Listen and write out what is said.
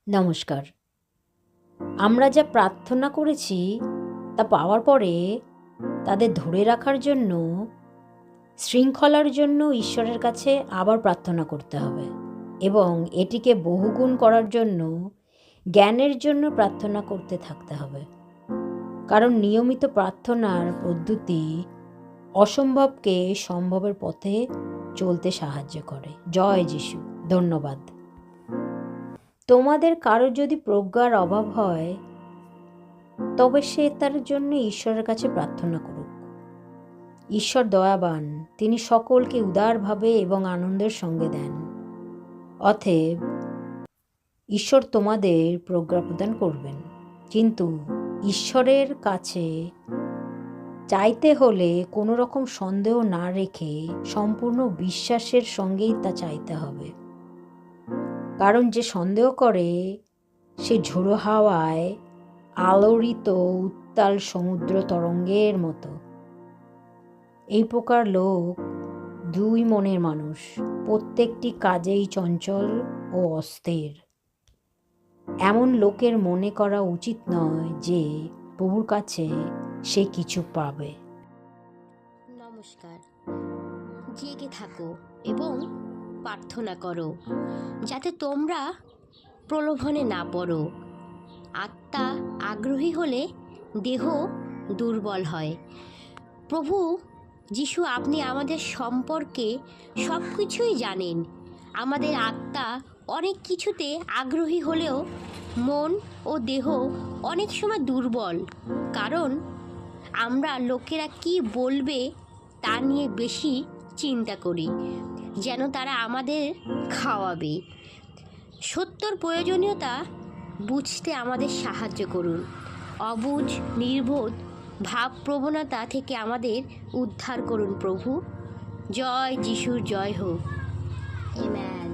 নমস্কার। আমরা যা প্রার্থনা করেছি তা পাওয়ার পরে তাদের ধরে রাখার জন্য, শৃঙ্খলার জন্য ঈশ্বরের কাছে আবার প্রার্থনা করতে হবে এবং এটিকে বহুগুণ করার জন্য জ্ঞানের জন্য প্রার্থনা করতে থাকতে হবে। কারণ নিয়মিত প্রার্থনার পদ্ধতি অসম্ভবকে সম্ভবের পথে চলতে সাহায্য করে। জয় যিশু। ধন্যবাদ। তোমাদের কারোর যদি প্রজ্ঞার অভাব হয় তবে সে তার জন্য ঈশ্বরের কাছে প্রার্থনা করুক। ঈশ্বর দয়াবান, তিনি সকলকে উদারভাবে এবং আনন্দের সঙ্গে দেন। অতএব ঈশ্বর তোমাদের প্রজ্ঞা প্রদান করবেন, কিন্তু ঈশ্বরের কাছে চাইতে হলে কোনো রকম সন্দেহ না রেখে সম্পূর্ণ বিশ্বাসের সঙ্গেই তা চাইতে হবে। কারণ যে সন্দেহ করে সে ঝোড়ো হাওয়ায় আলোড়িত উত্তাল সমুদ্র তরঙ্গের মতো। এই প্রকার লোক দুই মনের মানুষ, প্রত্যেকটি কাজেই চঞ্চল ও অস্থির। এমন লোকের মনে করা উচিত নয় যে প্রভুর কাছে সে কিছু পাবে। নমস্কার। জেগে থাকো এবং প্রার্থনা করো যাতে তোমরা প্রলোভনে না পড়ো। আত্মা আগ্রহী হলে দেহ দুর্বল হয়। প্রভু যিশু, আপনি আমাদের সম্পর্কে সব কিছুই জানেন। আমাদের আত্মা অনেক কিছুতে আগ্রহী হলেও মন ও দেহ অনেক সময় দুর্বল, কারণ আমরা লোকেরা কি বলবে তা নিয়ে বেশি চিন্তা করি, যেন তারা আমাদের খাওয়াবে। সত্যর প্রয়োজনীয়তা বুঝতে আমাদের সাহায্য করুন। অবুঝ নির্বোধ ভাবপ্রবণতা থেকে আমাদের উদ্ধার করুন প্রভু। জয় যিশুর জয় হোক। আমেন।